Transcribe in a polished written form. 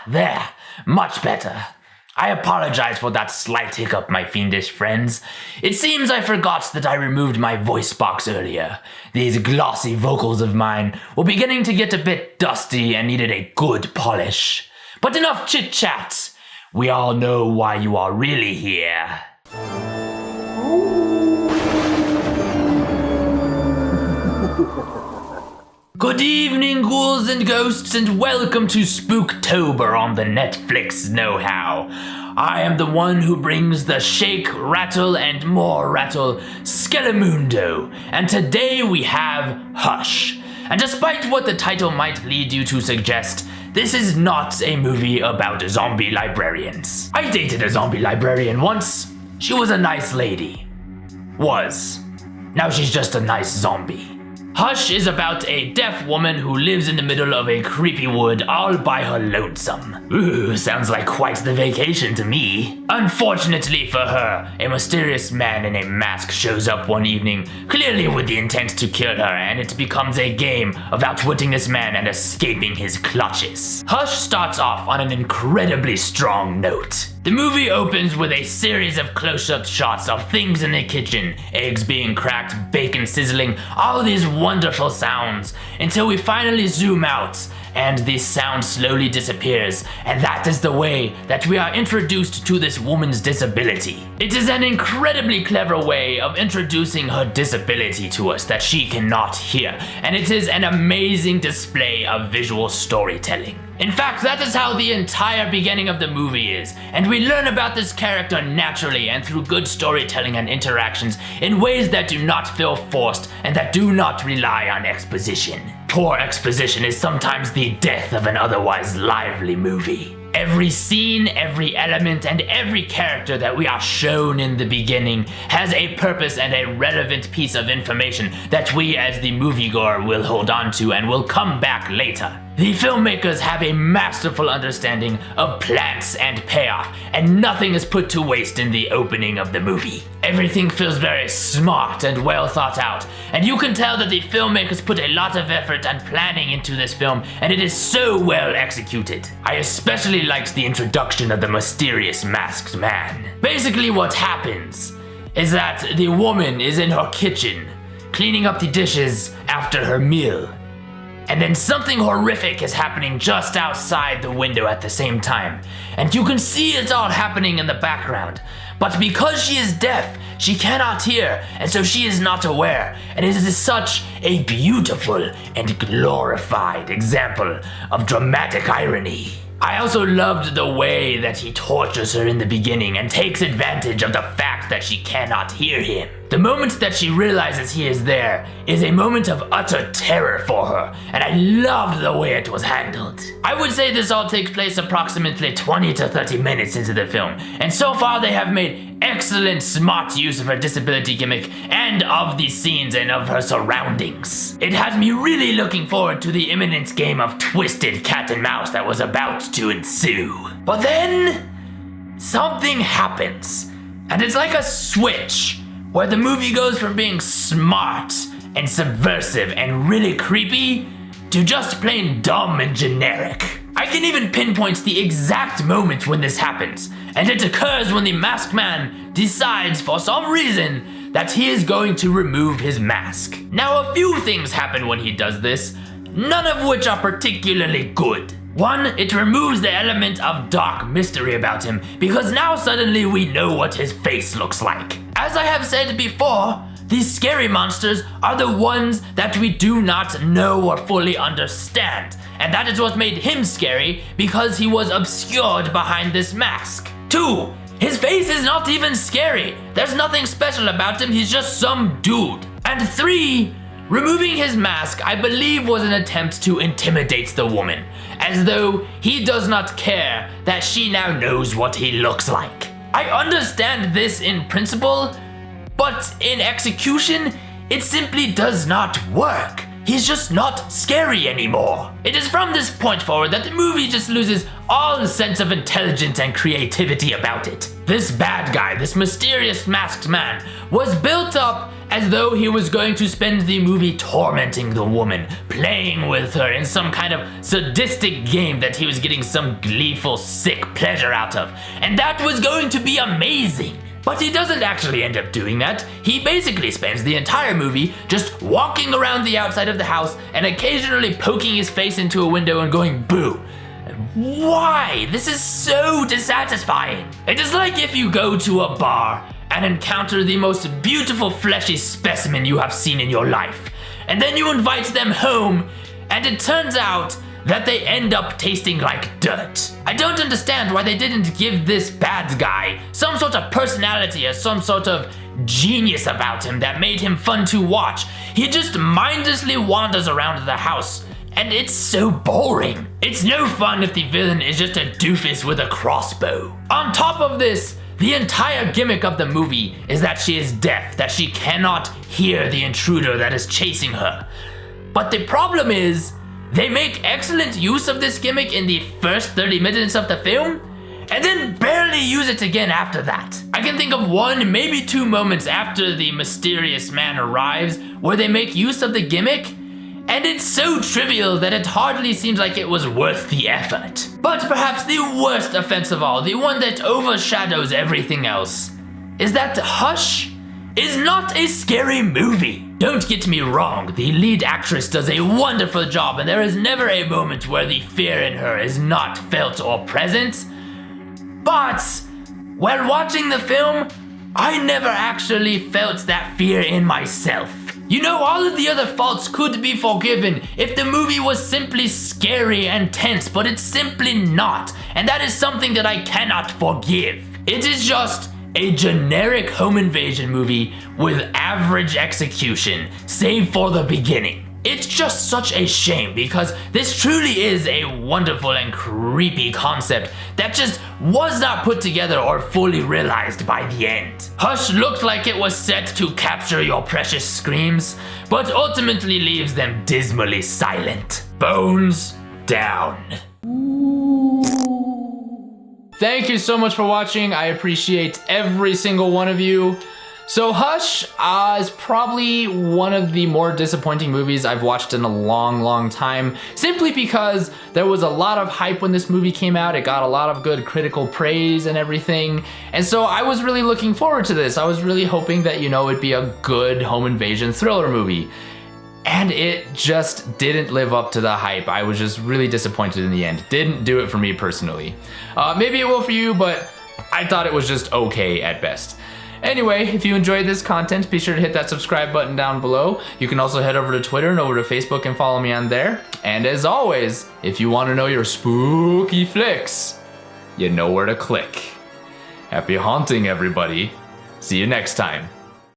There, much better. I apologize for that slight hiccup, my fiendish friends. It seems I forgot that I removed my voice box earlier. These glossy vocals of mine were beginning to get a bit dusty and needed a good polish. But enough chit-chat. We all know why you are really here. Good evening, ghouls and ghosts, and welcome to Spooktober on the Netflix Knowhow. I am the one who brings the shake, rattle, and more rattle, Skelemundo, and today we have Hush. And despite what the title might lead you to suggest, this is not a movie about zombie librarians. I dated a zombie librarian once. She was a nice lady. Was. Now she's just a nice zombie. Hush is about a deaf woman who lives in the middle of a creepy wood all by her lonesome. Ooh, sounds like quite the vacation to me. Unfortunately for her, a mysterious man in a mask shows up one evening, clearly with the intent to kill her, and it becomes a game of outwitting this man and escaping his clutches. Hush starts off on an incredibly strong note. The movie opens with a series of close-up shots of things in the kitchen, eggs being cracked, bacon sizzling, all these wonderful sounds, until we finally zoom out and the sound slowly disappears, and that is the way that we are introduced to this woman's disability. It is an incredibly clever way of introducing her disability to us that she cannot hear, and it is an amazing display of visual storytelling. In fact, that is how the entire beginning of the movie is, and we learn about this character naturally and through good storytelling and interactions in ways that do not feel forced and that do not rely on exposition. Poor exposition is sometimes the death of an otherwise lively movie. Every scene, every element, and every character that we are shown in the beginning has a purpose and a relevant piece of information that we as the moviegoer will hold on to and will come back later. The filmmakers have a masterful understanding of plans and payoff, and nothing is put to waste in the opening of the movie. Everything feels very smart and well thought out, and you can tell that the filmmakers put a lot of effort and planning into this film, and it is so well executed. I especially liked the introduction of the mysterious masked man. Basically what happens is that the woman is in her kitchen, cleaning up the dishes after her meal. And then something horrific is happening just outside the window at the same time. And you can see it all happening in the background. But because she is deaf, she cannot hear, and so she is not aware. And it is such a beautiful and glorified example of dramatic irony. I also loved the way that he tortures her in the beginning and takes advantage of the fact that she cannot hear him. The moment that she realizes he is there is a moment of utter terror for her, and I loved the way it was handled. I would say this all takes place approximately 20 to 30 minutes into the film, and so far they have made excellent smart use of her disability gimmick and of the scenes and of her surroundings. It had me really looking forward to the imminent game of twisted cat and mouse that was about to ensue. But then something happens, and it's like a switch where the movie goes from being smart and subversive and really creepy to just plain dumb and generic. I can even pinpoint the exact moment when this happens, and it occurs when the masked man decides for some reason that he is going to remove his mask. Now, a few things happen when he does this, none of which are particularly good. One, it removes the element of dark mystery about him, because now suddenly we know what his face looks like. As I have said before, these scary monsters are the ones that we do not know or fully understand, and that is what made him scary, because he was obscured behind this mask. 2, his face is not even scary. There's nothing special about him, he's just some dude. And 3, removing his mask, I believe, was an attempt to intimidate the woman, as though he does not care that she now knows what he looks like. I understand this in principle, but in execution, it simply does not work. He's just not scary anymore. It is from this point forward that the movie just loses all sense of intelligence and creativity about it. This bad guy, this mysterious masked man, was built up as though he was going to spend the movie tormenting the woman, playing with her in some kind of sadistic game that he was getting some gleeful, sick pleasure out of. And that was going to be amazing. But he doesn't actually end up doing that. He basically spends the entire movie just walking around the outside of the house and occasionally poking his face into a window and going boo. Why? This is so dissatisfying. It is like if you go to a bar and encounter the most beautiful fleshy specimen you have seen in your life, and then you invite them home, and it turns out that they end up tasting like dirt. I don't understand why they didn't give this bad guy some sort of personality or some sort of genius about him that made him fun to watch. He just mindlessly wanders around the house, and it's so boring. It's no fun if the villain is just a doofus with a crossbow. On top of this, the entire gimmick of the movie is that she is deaf, that she cannot hear the intruder that is chasing her. But the problem is, they make excellent use of this gimmick in the first 30 minutes of the film, and then barely use it again after that. I can think of one, maybe two moments after the mysterious man arrives where they make use of the gimmick, and it's so trivial that it hardly seems like it was worth the effort. But perhaps the worst offense of all, the one that overshadows everything else, is that Hush is not a scary movie. Don't get me wrong, the lead actress does a wonderful job, and there is never a moment where the fear in her is not felt or present. But while watching the film, I never actually felt that fear in myself. You know, all of the other faults could be forgiven if the movie was simply scary and tense, but it's simply not, and that is something that I cannot forgive. It is just a generic home invasion movie with average execution, save for the beginning. It's just such a shame because this truly is a wonderful and creepy concept that just was not put together or fully realized by the end. Hush looked like it was set to capture your precious screams, but ultimately leaves them dismally silent. Bones down. Thank you so much for watching. I appreciate every single one of you. So Hush is probably one of the more disappointing movies I've watched in a long time, simply because there was a lot of hype when this movie came out. It got a lot of good critical praise and everything, and so I was really looking forward to this. I was really hoping that, you know, it'd be a good home invasion thriller movie. And it just didn't live up to the hype. I was just really disappointed in the end. Didn't do it for me personally. Maybe it will for you, but I thought it was just okay at best. Anyway, if you enjoyed this content, be sure to hit that subscribe button down below. You can also head over to Twitter and over to Facebook and follow me on there. And as always, if you want to know your spooky flicks, you know where to click. Happy haunting, everybody. See you next time.